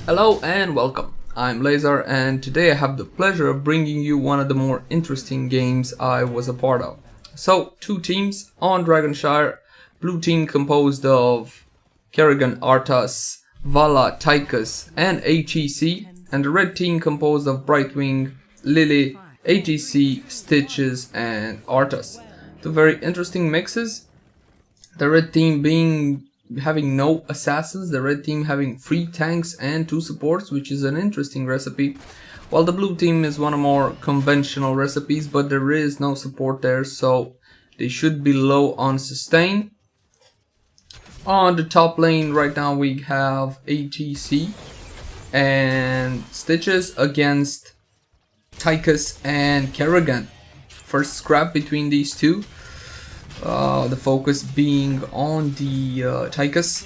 Hello and welcome. I'm Laser, and today I have the pleasure of bringing you one of the more interesting games I was a part of. So, two teams on Dragon Shire. Blue team composed of Kerrigan, Arthas, Vala, Tychus, and ATC, and the red team composed of Brightwing, Lily, ATC, Stitches, and Arthas. Two very interesting mixes. The red team having no assassins, the red team having 3 tanks and 2 supports, which is an interesting recipe, while the blue team is one of more conventional recipes, but there is no support there, so they should be low on sustain. On the top lane right now we have ATC and Stitches against Tychus and Kerrigan. First scrap between these two. The focus being on the Tychus,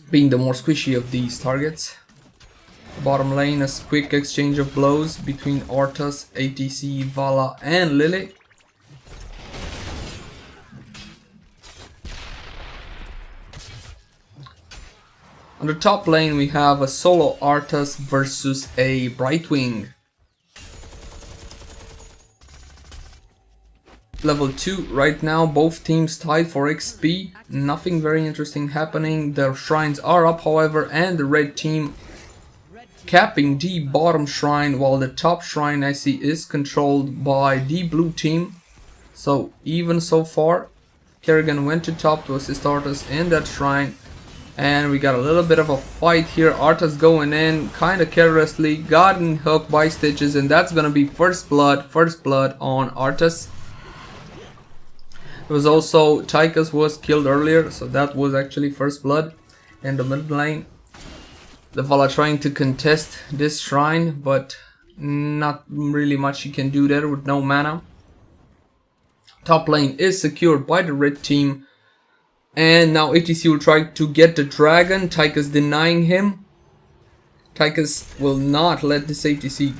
being the more squishy of these targets. Bottom lane, a quick exchange of blows between Arthas, ATC, Vala, and Lily. On the top lane, we have a solo Arthas versus a Brightwing. Level 2 right now, both teams tied for XP, nothing very interesting happening. Their shrines are up however, and the red team capping the bottom shrine, while the top shrine I see is controlled by the blue team. So even so far, Kerrigan went to top to assist Arthas in that shrine, and we got a little bit of a fight here. Arthas going in kinda carelessly, gotten hooked by Stitches, and that's gonna be first blood on Arthas. It was also Tychus was killed earlier, so that was actually first blood. In the mid lane, the Vala trying to contest this shrine, but not really much you can do there with no mana. Top lane is secured by the red team, and now ATC will try to get the dragon. Tychus denying him. Tychus will not let this ATC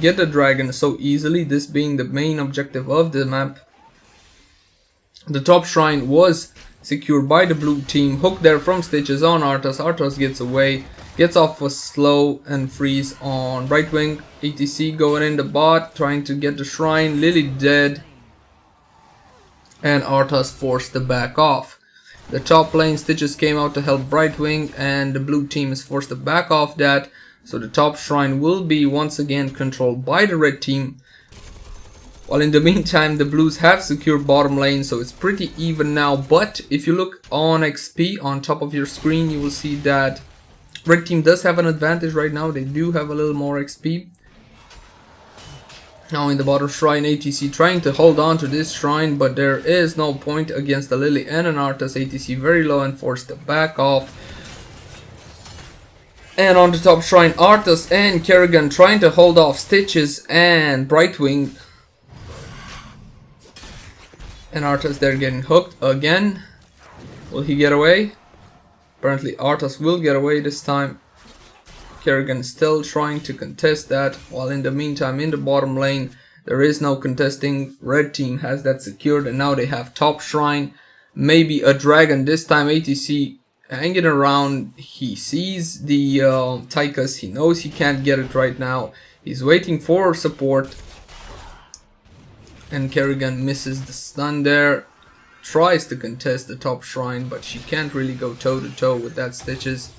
get the dragon so easily, this being the main objective of the map. The top shrine was secured by the blue team. Hook there from Stitches on Arthas. Arthas gets away, gets off a slow and freeze on Brightwing. ATC going in the bot, trying to get the shrine. Lily dead, and Arthas forced to back off. The top lane, Stitches came out to help Brightwing, and the blue team is forced to back off that. So the top shrine will be once again controlled by the red team. While in the meantime, the blues have secured bottom lane, so it's pretty even now. But if you look on XP on top of your screen, you will see that red team does have an advantage right now. They do have a little more XP. Now in the bottom shrine, ATC trying to hold on to this shrine, but there is no point against the Lily and an Arthas. ATC very low and forced to back off. And on the top shrine, Arthas and Kerrigan trying to hold off Stitches and Brightwing. And Arthas there getting hooked again. Will he get away? Apparently Arthas will get away this time. Kerrigan still trying to contest that, while in the meantime in the bottom lane there is no contesting. Red team has that secured, and now they have top shrine, maybe a dragon this time. ATC hanging around. He sees the Tychus. He knows he can't get it right now. He's waiting for support. And Kerrigan misses the stun there. Tries to contest the top shrine, but she can't really go toe to toe with that Stitches.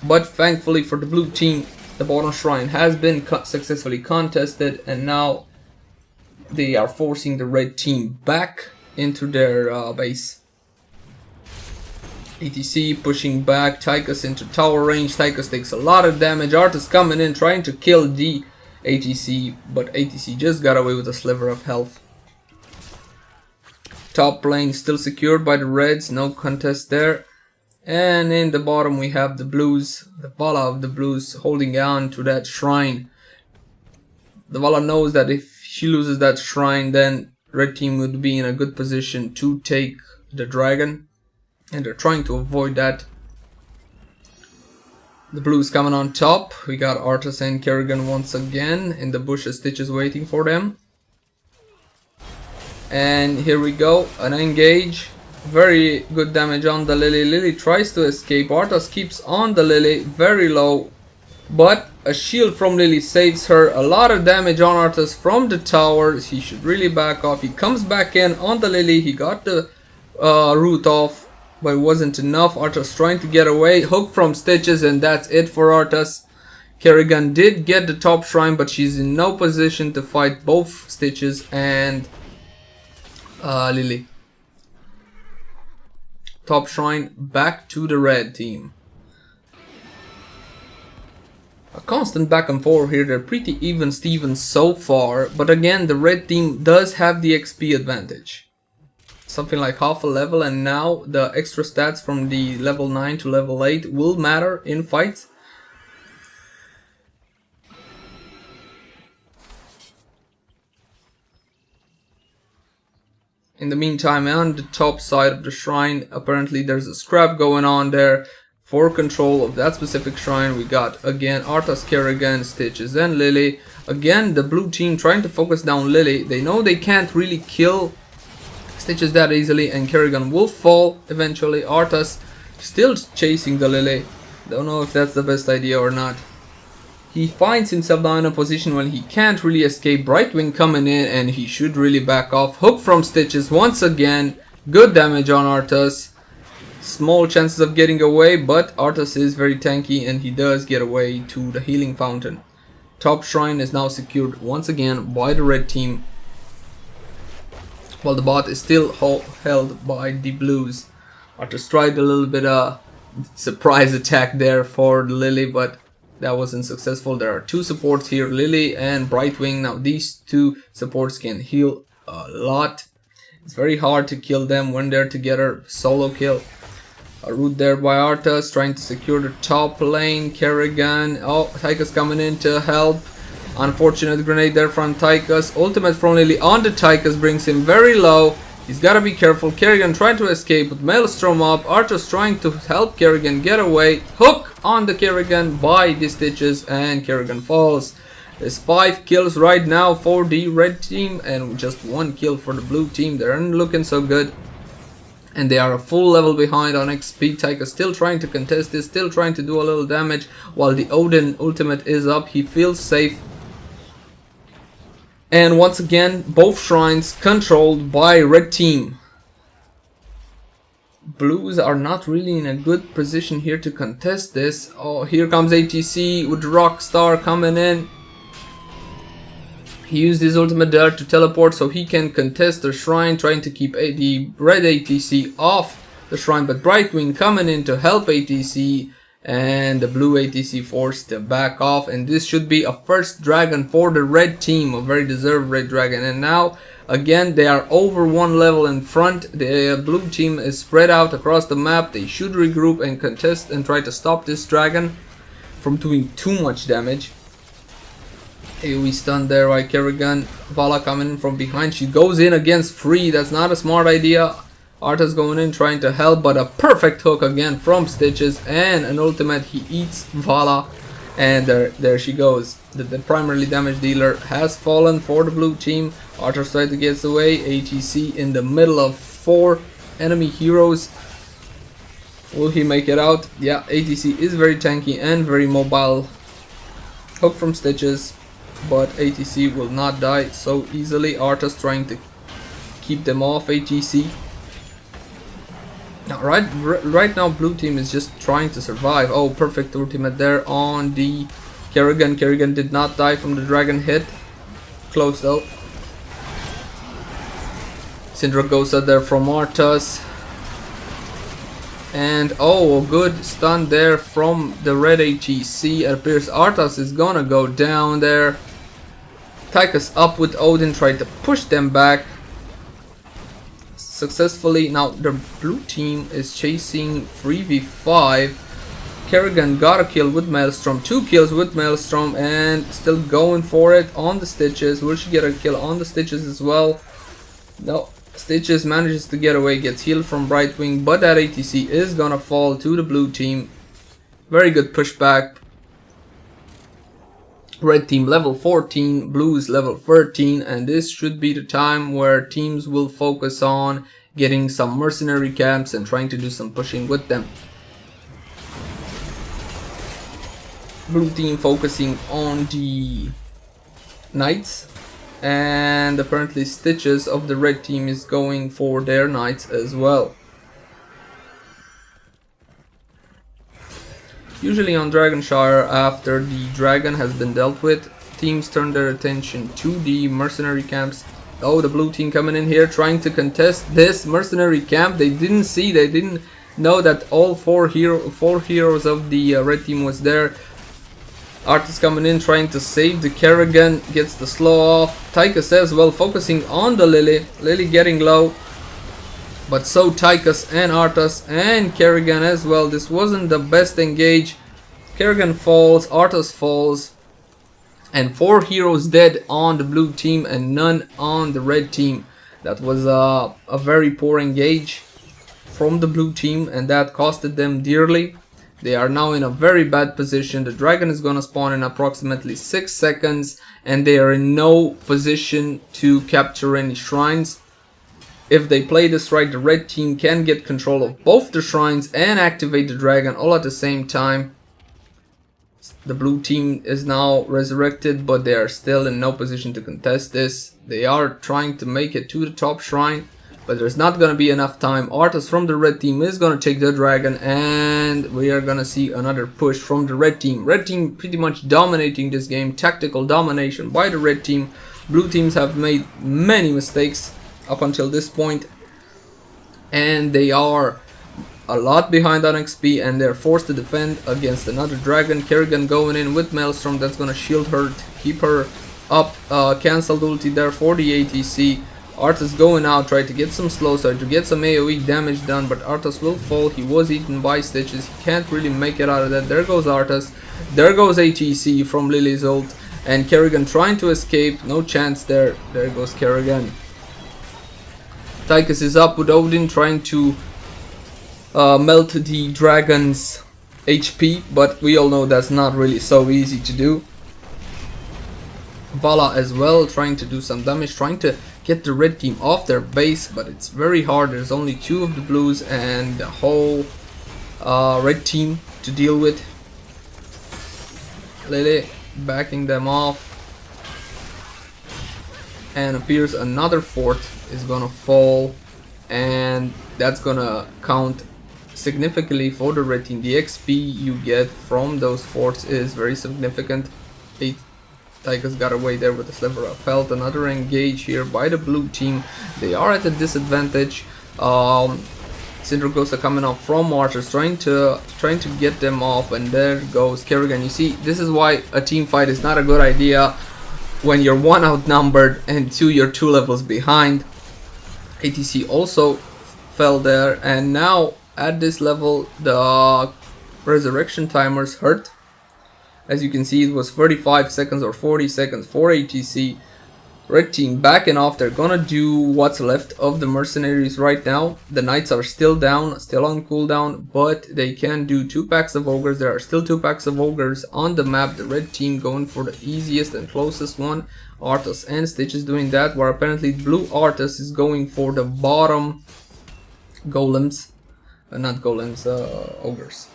But thankfully for the blue team, the bottom shrine has been successfully contested, and now they are forcing the red team back into their base. ATC pushing back Tychus into tower range. Tychus takes a lot of damage. Arthas coming in trying to kill the ATC, but ATC just got away with a sliver of health. Top lane still secured by the reds, no contest there. And in the bottom we have the blues, the Vala of the blues holding on to that shrine. The Vala knows that if she loses that shrine, then red team would be in a good position to take the dragon, and they're trying to avoid that. The blues coming on top. We got Arthas and Kerrigan once again in the bushes. Stitches waiting for them. And here we go, an engage. Very good damage on the Lily. Lily tries to escape. Arthas keeps on the Lily, very low. But a shield from Lily saves her. A lot of damage on Arthas from the tower. He should really back off. He comes back in on the Lily. He got the root off, but it wasn't enough. Arthas trying to get away. Hook from Stitches, and that's it for Arthas. Kerrigan did get the top shrine, but she's in no position to fight both Stitches and Lily. Top shrine back to the red team. A constant back and forth here. They're pretty even Steven so far, but again the red team does have the XP advantage. Something like half a level, and now the extra stats from the level 9 to level 8 will matter in fights. In the meantime, on the top side of the shrine, apparently there's a scrap going on there. For control of that specific shrine, we got again Arthas, Kerrigan, Stitches, and Lily. Again, the blue team trying to focus down Lily. They know they can't really kill Stitches that easily, and Kerrigan will fall eventually. Arthas still chasing the Lily. Don't know if that's the best idea or not. He finds himself down in a position when he can't really escape. Brightwing coming in, and he should really back off. Hook from Stitches once again. Good damage on Arthas. Small chances of getting away, but Arthas is very tanky, and he does get away to the healing fountain. Top shrine is now secured once again by the red team, while the bot is still held by the blues. Arthas tried a little bit of surprise attack there for the Lily, but that wasn't successful. There are two supports here, Lily and Brightwing. Now these two supports can heal a lot. It's very hard to kill them when they're together. Solo kill. A root there by Arthas, trying to secure the top lane. Kerrigan. Oh, Tychus coming in to help. Unfortunate grenade there from Tychus. Ultimate from Lily on the Tychus brings him very low. He's gotta be careful. Kerrigan trying to escape with Maelstrom up. Arthas trying to help Kerrigan get away. Hook on the Kerrigan by the Stitches, and Kerrigan falls. There's 5 kills right now for the red team and just 1 kill for the blue team. They aren't looking so good, and they are a full level behind on XP. Tychus still trying to contest this, still trying to do a little damage while the Odin ultimate is up. He feels safe. And once again, both shrines controlled by red team. Blues are not really in a good position here to contest this. Oh, here comes ATC with Rockstar coming in. He used his ultimate there to teleport so he can contest the shrine, trying to keep the red ATC off the shrine. But Brightwing coming in to help ATC, and the blue ATC forced to back off. And this should be a first dragon for the red team, a very deserved red dragon. And now again they are over 1 level in front. The blue team is spread out across the map. They should regroup and contest and try to stop this dragon from doing too much damage. AoE stun there by Kerrigan. Vala coming in from behind. She goes in against free. That's not a smart idea. Arthas going in trying to help, but a perfect hook again from Stitches and an ultimate. He eats Vala, and there she goes. The primarily damage dealer has fallen for the blue team. Arthas tried to get away. ATC in the middle of 4 enemy heroes. Will he make it out? Yeah, ATC is very tanky and very mobile. Hook from Stitches, but ATC will not die so easily. Arthas trying to keep them off ATC. Now, right now, blue team is just trying to survive. Oh, perfect ultimate there on the Kerrigan. Kerrigan did not die from the dragon hit. Close though. Syndragosa there from Arthas. And oh, good stun there from the red ATC. It appears Arthas is gonna go down there. Tychus up with Odin, tried to push them back successfully. Now the blue team is chasing 3v5. Kerrigan got a kill with Maelstrom, 2 kills with Maelstrom, and still going for it on the Stitches. Will she get a kill on the Stitches as well? No. Stitches manages to get away, gets healed from Brightwing, but that ATC is gonna fall to the blue team. Very good pushback. Red team level 14, blues level 13, and this should be the time where teams will focus on getting some mercenary camps and trying to do some pushing with them. Blue team focusing on the knights, and apparently Stitches of the red team is going for their knights as well. Usually on Dragon Shire, after the dragon has been dealt with, teams turn their attention to the mercenary camps. Oh, the blue team coming in here trying to contest this mercenary camp. They didn't know that all four heroes of the red team was there. Arthas coming in trying to save the Kerrigan, gets the slow off. Tychus as well focusing on the Lily. Lily getting low. But so Tychus and Arthas and Kerrigan as well. This wasn't the best engage. Kerrigan falls, Arthas falls. And 4 heroes dead on the blue team and none on the red team. That was a very poor engage from the blue team, and that costed them dearly. They are now in a very bad position. The dragon is gonna spawn in approximately 6 seconds, and they are in no position to capture any shrines. If they play this right, the red team can get control of both the shrines and activate the dragon all at the same time. The blue team is now resurrected, but they are still in no position to contest this. They are trying to make it to the top shrine, but there's not going to be enough time. Arthas from the red team is going to take the dragon, and we are going to see another push from the red team. Red team pretty much dominating this game. Tactical domination by the red team. Blue teams have made many mistakes up until this point, and they are a lot behind on XP, and they're forced to defend against another dragon. Kerrigan going in with Maelstrom, that's gonna shield her, keep her up. Cancelled ulti there for the ATC. Arthas going out, try to get some slow surge to get some AoE damage done, but Arthas will fall. He was eaten by Stitches, he can't really make it out of that. There goes Arthas, there goes ATC from Lily's ult, and Kerrigan trying to escape, no chance there. There goes Kerrigan. Tychus is up with Odin trying to melt the dragon's HP, but we all know that's not really so easy to do. Vala as well trying to do some damage, trying to get the red team off their base, but it's very hard. There's only 2 of the blues and the whole red team to deal with. Lily backing them off, and appears another fort is gonna fall, and that's gonna count significantly for the red team. The XP you get from those forts is very significant. Tychus got away there with a sliver of health. Another engage here by the blue team. They are at a disadvantage. Syndragosa coming up from archers, trying to get them off, and there goes Kerrigan. You see, this is why a team fight is not a good idea when you're 1 outnumbered and 2 you're 2 levels behind. ATC also fell there, and now at this level the resurrection timers hurt. As you can see, it was 35 seconds or 40 seconds for ATC. Red team backing off. They're gonna do what's left of the mercenaries right now. The knights are still down, still on cooldown, but they can do 2 packs of ogres. There are still 2 packs of ogres on the map. The red team going for the easiest and closest one. Arthas and Stitches doing that, where apparently blue Arthas is going for the bottom golems, not golems, ogres.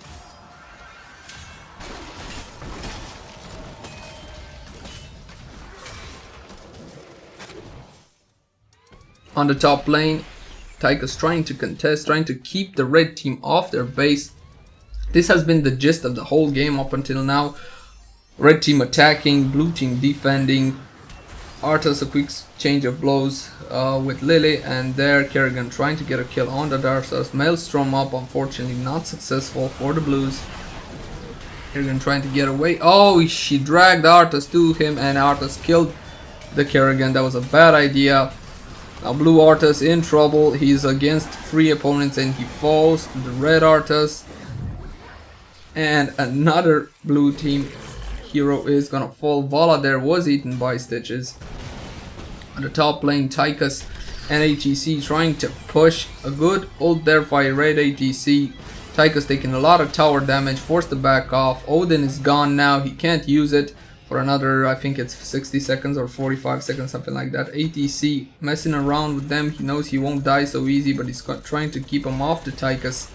On the top lane, Tychus trying to contest, trying to keep the red team off their base. This has been the gist of the whole game up until now. Red team attacking, blue team defending. Arthas a quick change of blows with Lily, and there Kerrigan trying to get a kill on the Darthas. Maelstrom up, unfortunately not successful for the blues. Kerrigan trying to get away. Oh, she dragged Arthas to him, and Arthas killed the Kerrigan. That was a bad idea. Now blue Arthas in trouble. He's against 3 opponents and he falls to the red Arthas. And another blue team hero is gonna fall. Vala there was eaten by Stitches. On the top lane, Tychus and ATC trying to push. A good ult there by red ATC. Tychus taking a lot of tower damage, forced to back off. Odin is gone now, he can't use it. for another, I think it's 60 seconds or 45 seconds, something like that. ATC messing around with them. He knows he won't die so easy, but he's trying to keep him off the Tychus.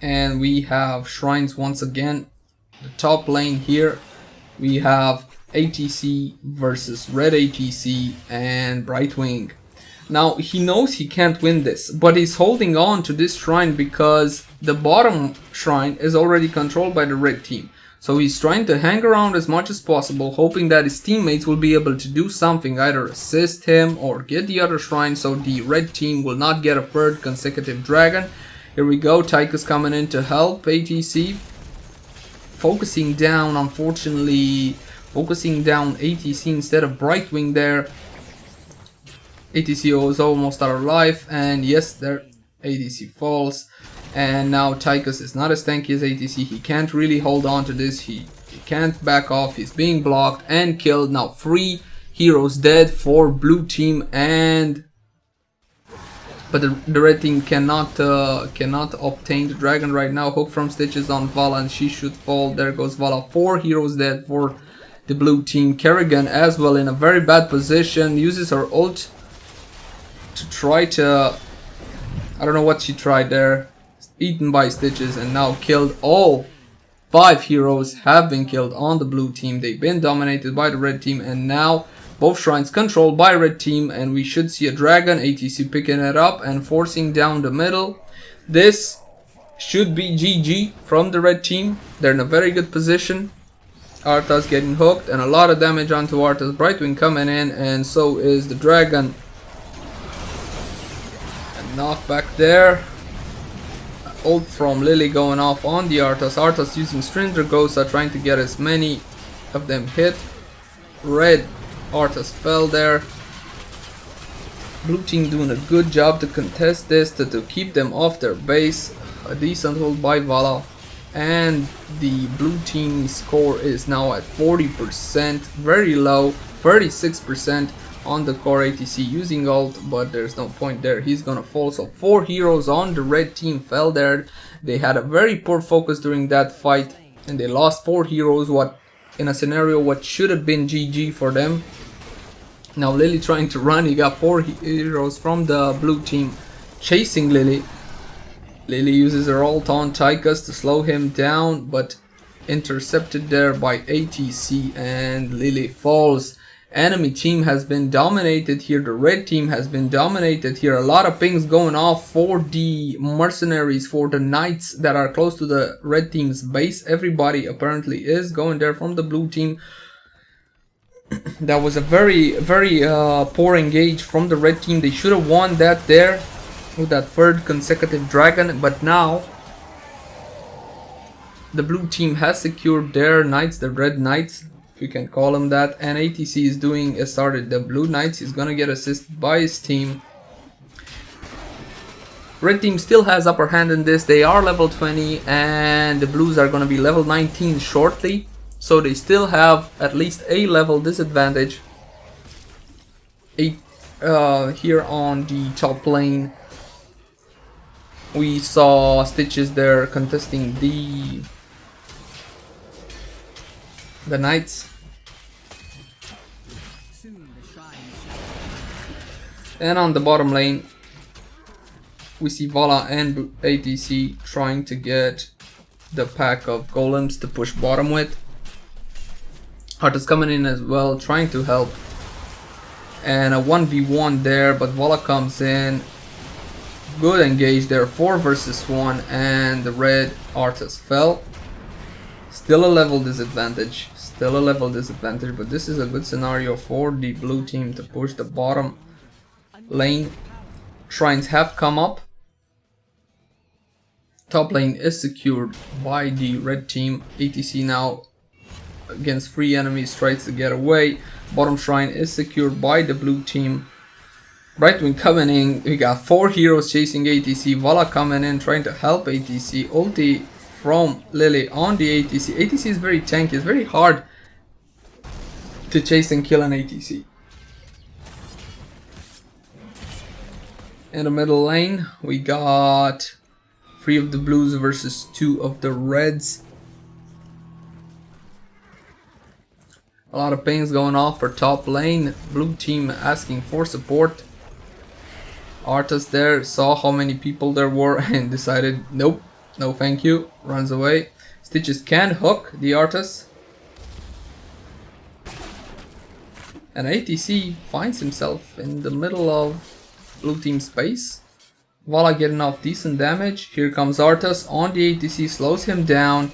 And we have shrines once again. The top lane here, we have ATC versus red ATC and Brightwing. Now he knows he can't win this, but he's holding on to this shrine because the bottom shrine is already controlled by the red team. So he's trying to hang around as much as possible, hoping that his teammates will be able to do something, either assist him or get the other shrine, so the red team will not get a third consecutive dragon. Here we go, Tychus coming in to help ATC. Focusing down, unfortunately, focusing down ATC instead of Brightwing there. ATC was almost out of life, and yes, there ATC falls. And now Tychus is not as tanky as ATC. He can't really hold on to this. He can't back off. He's being blocked and killed. Now 3 heroes dead for blue team, and but the red team cannot obtain the dragon right now. Hook from Stitches on Vala, and she should fall. There goes Vala. 4 heroes dead for the blue team. Kerrigan as well in a very bad position. Uses her ult to try to, I don't know what she tried there. Eaten by Stitches and now killed. All 5 heroes have been killed on the blue team. They've been dominated by the red team, and now both shrines controlled by red team, and we should see a dragon. ATC picking it up and forcing down the middle. This should be GG from the red team. They're in a very good position. Arthas getting hooked and a lot of damage onto Arthas. Brightwing coming in, and so is the dragon. Knock back there. Ult from Lily going off on the Arthas. Arthas using Strindragosa, trying to get as many of them hit. Red Arthas fell there. Blue team doing a good job to contest this, to keep them off their base. A decent hold by Vala. And the blue team score is now at 40%. Very low. 36% on the core ATC using ult, but there's no point there. He's gonna fall. So 4 heroes on the red team fell there. They had a very poor focus during that fight, and they lost 4 heroes. What in a scenario what should have been GG for them. Now Lily trying to run. You got 4 heroes from the blue team chasing Lily. Lily uses her ult on Tychus to slow him down, but intercepted there by ATC, and Lily falls. Enemy team has been dominated here. The red team has been dominated here. A lot of pings going off for the mercenaries, for the knights that are close to the red team's base. Everybody apparently is going there from the blue team. That was a very poor engage from the red team. They should have won that there with that 3rd consecutive dragon, but now the blue team has secured their knights, the red knights, if you can call them that, and ATC is doing a started the blue knights. He's gonna get assisted by his team. Red team still has upper hand in this. They are level 20, and the blues are gonna be level 19 shortly, so they still have at least a level disadvantage. Here on the top lane, we saw Stitches there contesting the knights. And on the bottom lane, we see Vala and ATC trying to get the pack of golems to push bottom with. Heart is coming in as well, trying to help. And a 1v1 there, but Vala comes in. Good engage there, 4 versus 1, and the red Arthas fell. Still a level disadvantage. Still a level disadvantage, but this is a good scenario for the blue team to push the bottom lane. Shrines have come up. Top lane is secured by the red team. ATC now against 3 enemies tries to get away. Bottom shrine is secured by the blue team. Brightwing coming in. We got 4 heroes chasing ATC. Vala coming in trying to help ATC. Ulti from Lily on the ATC. ATC is very tanky. It's very hard to chase and kill an ATC. In the middle lane, we got 3 of the blues versus 2 of the reds. A lot of pings going off for top lane. Blue team asking for support. Arthas there saw how many people there were and decided, nope, no thank you. Runs away. Stitches can hook the Arthas. And ATC finds himself in the middle of blue team space. Vala getting off decent damage. Here comes Arthas on the ATC, slows him down.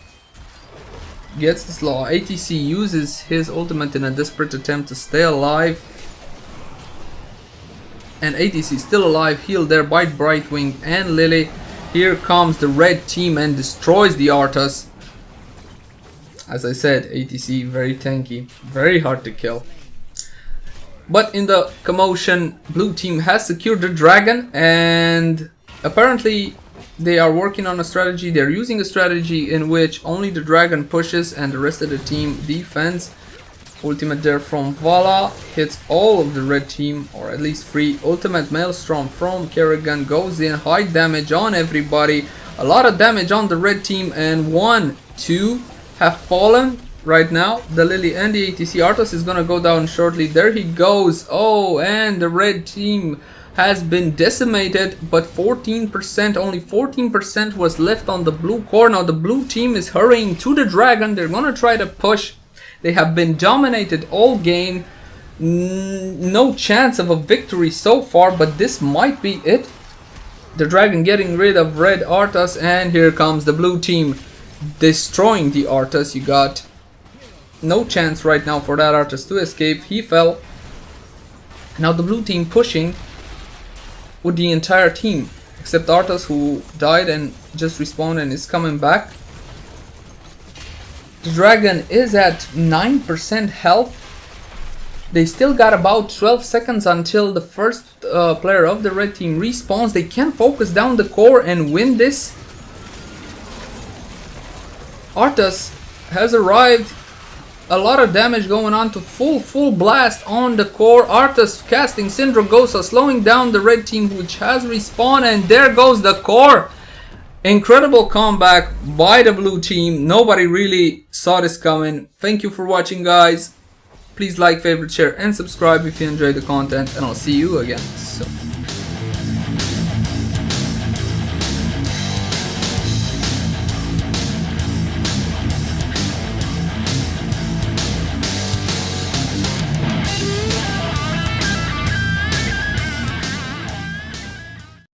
Gets the slow. ATC uses his ultimate in a desperate attempt to stay alive. And ATC still alive, healed there by Brightwing and Lily. Here comes the red team and destroys the Arthas. As I said, ATC very tanky, very hard to kill. But in the commotion, blue team has secured the dragon, and apparently they are working on a strategy. They're using a strategy in which only the dragon pushes and the rest of the team defends. Ultimate there from Vala hits all of the red team, or at least 3. Ultimate Maelstrom from Kerrigan goes in, high damage on everybody. A lot of damage on the red team, and 1, 2 have fallen. Right now, the Lily and the ATC. Arthas is gonna go down shortly. There he goes. Oh, and the red team has been decimated, but 14%, only 14% was left on the blue core. Now the blue team is hurrying to the dragon. They're gonna try to push. They have been dominated all game. No chance of a victory so far, but this might be it. The dragon getting rid of red Arthas, and here comes the blue team destroying the Arthas. You got no chance right now for that Arthas to escape. He fell. Now the blue team pushing with the entire team, except Arthas, who died and just respawned and is coming back. The dragon is at 9% health. They still got about 12 seconds until the first player of the red team respawns. They can focus down the core and win this. Arthas has arrived. A lot of damage going on to full blast on the core. Arthas casting Syndragosa, slowing down the red team, which has respawned, and there goes the core. Incredible comeback by the blue team. Nobody really saw this coming. Thank you for watching, guys. Please like, favorite, share, and subscribe if you enjoyed the content, and I'll see you again soon.